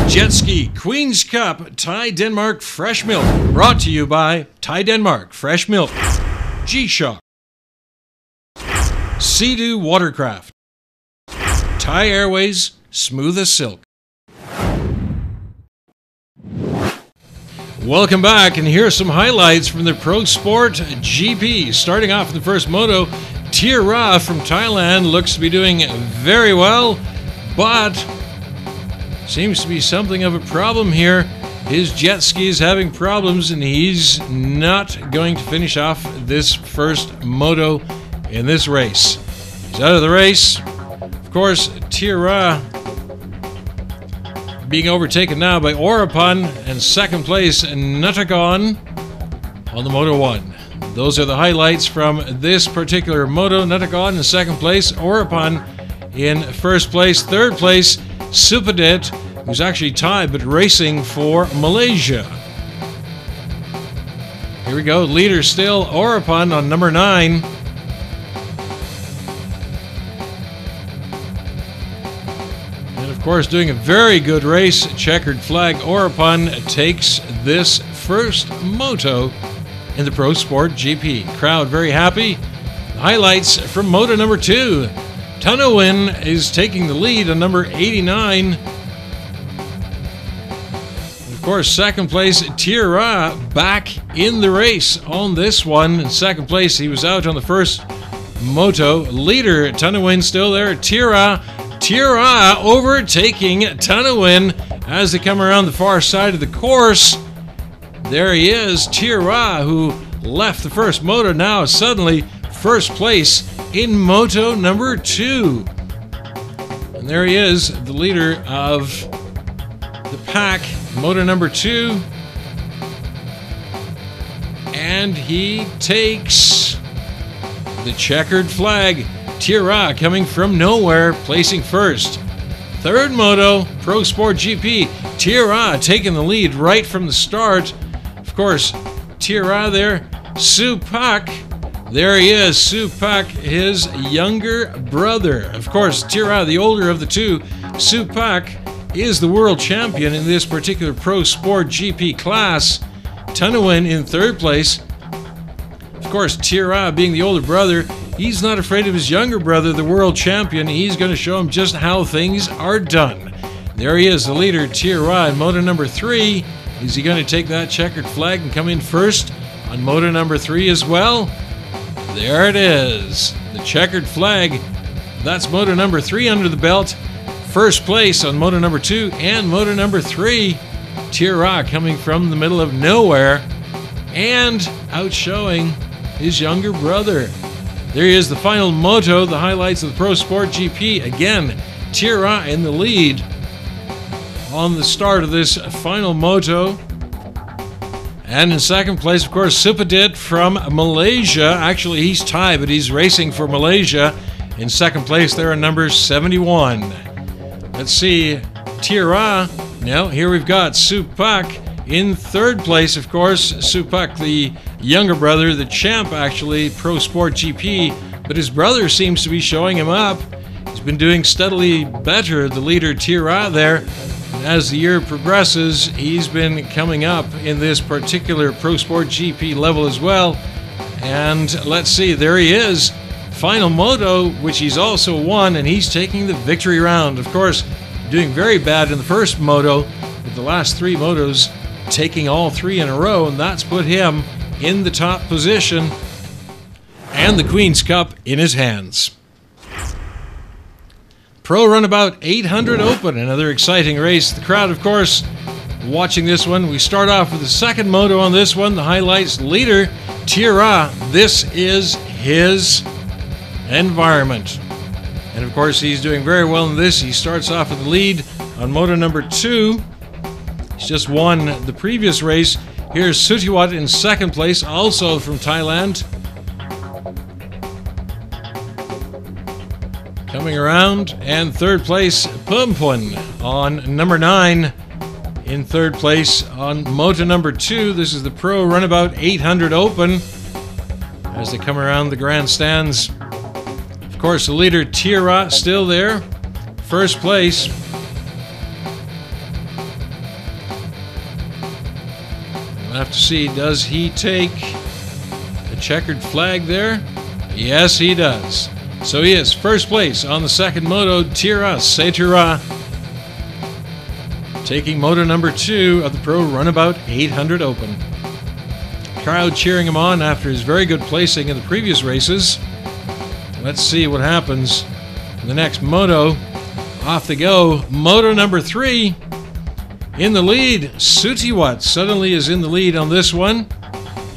Jet Ski Queen's Cup Thai Denmark Fresh Milk. Brought to you by Thai Denmark Fresh Milk. G-Shock. Sea-Doo Watercraft. Thai Airways Smooth as Silk. Welcome back, and here are some highlights from the Pro Sport GP. Starting off in the first moto, Tia Ra from Thailand looks to be doing very well, but seems to be something of a problem here. His jet ski is having problems, and he's not going to finish off this first moto in this race. He's out of the race. Of course, Tia Ra being overtaken now by Orapan, and second place Nutagon on the Moto 1. Those are the highlights from this particular moto. Nutagon in second place, Orapan in first place, third place Supadet, who's actually tied but racing for Malaysia. Here we go, leader still Orapan on number 9. Of course, doing a very good race. Checkered flag Orapan takes this first moto in the Pro Sport GP. Crowd very happy. The highlights from moto number 2. Tanawin is taking the lead on number 89. Of course, second place Tia Ra back in the race on this one. In second place, he was out on the first moto. Leader Tanawin still there. Tia Ra overtaking Tanawin as they come around the far side of the course. There he is, Tia Ra, who left the first moto, now suddenly first place in moto number 2. And there he is, the leader of the pack, moto number 2. And he takes the checkered flag. Tia Ra coming from nowhere, placing first. Third moto, Pro Sport GP. Tia Ra taking the lead right from the start. Of course, Tia Ra there. Supak, there he is. Supak, his younger brother. Of course, Tia Ra, the older of the two. Supak is the world champion in this particular Pro Sport GP class. Tanawin in third place. Of course, Tia Ra being the older brother, he's not afraid of his younger brother, the world champion. He's going to show him just how things are done. There he is, the leader, Tia Ra, in moto number 3. Is he going to take that checkered flag and come in first on moto number 3 as well? There it is, the checkered flag. That's moto number 3 under the belt. First place on moto number 2 and moto number 3. Tia Ra coming from the middle of nowhere and outshowing his younger brother. There he is, the final moto, the highlights of the Pro Sport GP. Again, Tia Ra in the lead on the start of this final moto. And in second place, of course, Supadet from Malaysia. Actually, he's tied, but he's racing for Malaysia. In second place, there are number 71. Let's see, Tia Ra. Now, here we've got Supak in third place, of course. Supak, the younger brother, the champ, actually, Pro Sport GP. But his brother seems to be showing him up. He's been doing steadily better, the leader, Tia Ra, there. As the year progresses, he's been coming up in this particular Pro Sport GP level as well. And let's see, there he is. Final moto, which he's also won, and he's taking the victory round. Of course, doing very bad in the first moto, with the last 3 motos taking all 3 in a row, and that's put him in the top position and the Queen's Cup in his hands. Pro Runabout 800 Open, another exciting race. The crowd, of course, watching this one. We start off with the second moto on this one. The highlights, leader, Tia Ra. This is his environment. And of course, he's doing very well in this. He starts off with the lead on moto number 2. He's just won the previous race. Here's Sutiwat in second place, also from Thailand. Coming around, and third place, Pumpun on number 9. In third place on moto number 2. This is the Pro Runabout 800 Open as they come around the grandstands. Of course, the leader, Tia Ra, still there. First place. We'll have to see, does he take the checkered flag there? Yes, he does. So he is first place on the second moto, Tira Setura, taking moto number 2 of the Pro Runabout 800 Open. Crowd cheering him on after his very good placing in the previous races. Let's see what happens in the next moto. Off they go. Moto number 3. In the lead, Sutiwat suddenly is in the lead on this one.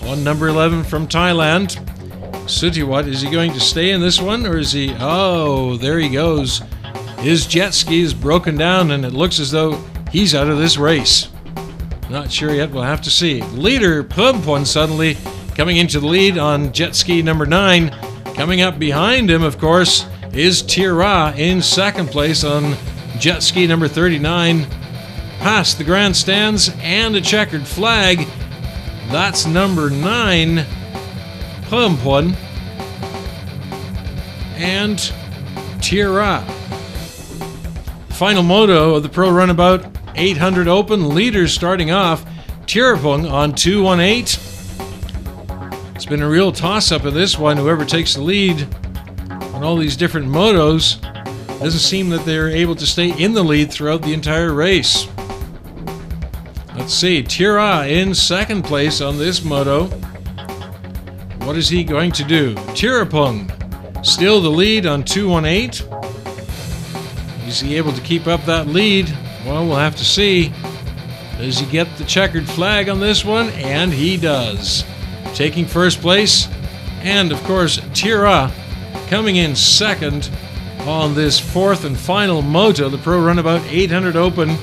On number 11 from Thailand. Sutiwat, is he going to stay in this one, or is he... Oh, there he goes. His jet ski is broken down, and it looks as though he's out of this race. Not sure yet, we'll have to see. Leader, Pumpon, suddenly coming into the lead on jet ski number 9. Coming up behind him, of course, is Tira in second place on jet ski number 39. Past the grandstands and a checkered flag. That's number 9. Pumpon and Tira. Final moto of the Pro Runabout 800 Open. Leaders starting off, Tirapung on 218. It's been a real toss-up in this one. Whoever takes the lead on all these different motos, doesn't seem that they're able to stay in the lead throughout the entire race. Let's see, Tira in second place on this moto. What is he going to do? Tirapung, still the lead on 218. Is he able to keep up that lead? Well, we'll have to see. Does he get the checkered flag on this one? And he does. Taking first place. And, of course, Tira coming in second on this fourth and final moto, the Pro Runabout 800 Open.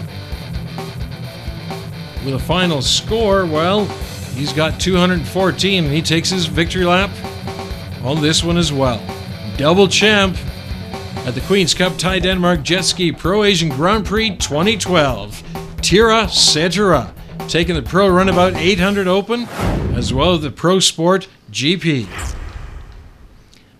With a final score, well, he's got 214, and he takes his victory lap on this one as well. Double champ at the Queen's Cup Thai Denmark Jet Ski Pro Asian Grand Prix 2012. Tira Setura taking the Pro Runabout 800 Open as well as the Pro Sport GP.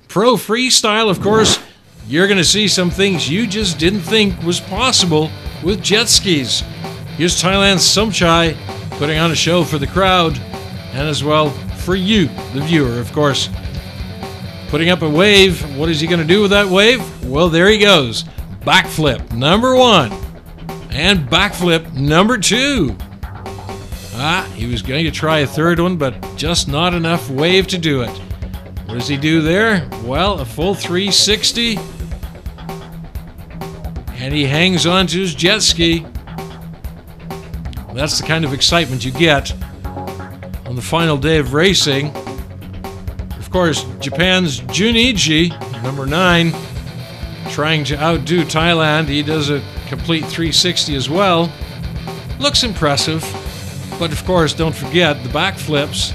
Pro Freestyle, of course, you're going to see some things you just didn't think was possible with jet skis. Here's Thailand's Somchai putting on a show for the crowd and as well for you, the viewer, of course. Putting up a wave. What is he going to do with that wave? Well, there he goes. Backflip number 1 and backflip number 2. He was going to try a third one, but just not enough wave to do it. What does he do there? Well, a full 360. And he hangs on to his jet ski. That's the kind of excitement you get on the final day of racing. Of course, Japan's Junichi, number 9, trying to outdo Thailand. He does a complete 360 as well. Looks impressive. But of course, don't forget the backflips.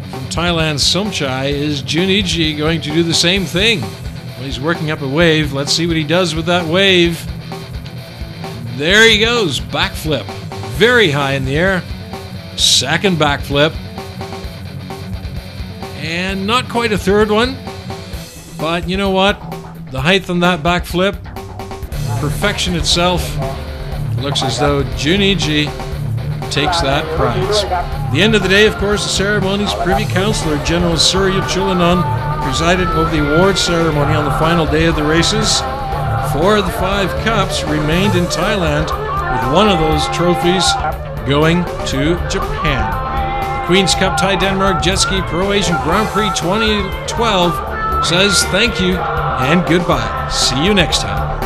From Thailand's Somchai, is Junichi going to do the same thing? Well, he's working up a wave. Let's see what he does with that wave. There he goes, backflip. Very high in the air. Second backflip. And not quite a third one. But you know what? The height on that backflip, perfection itself. Looks as though Junichi takes that prize. At the end of the day, of course, the ceremony's Privy Councillor General Surya Chulanon presided over the awards ceremony on the final day of the races. 4 of the 5 cups remained in Thailand, with one of those trophies going to Japan. The Queen's Cup Thai Denmark Jet Ski Pro Asian Grand Prix 2012 says thank you and goodbye. See you next time.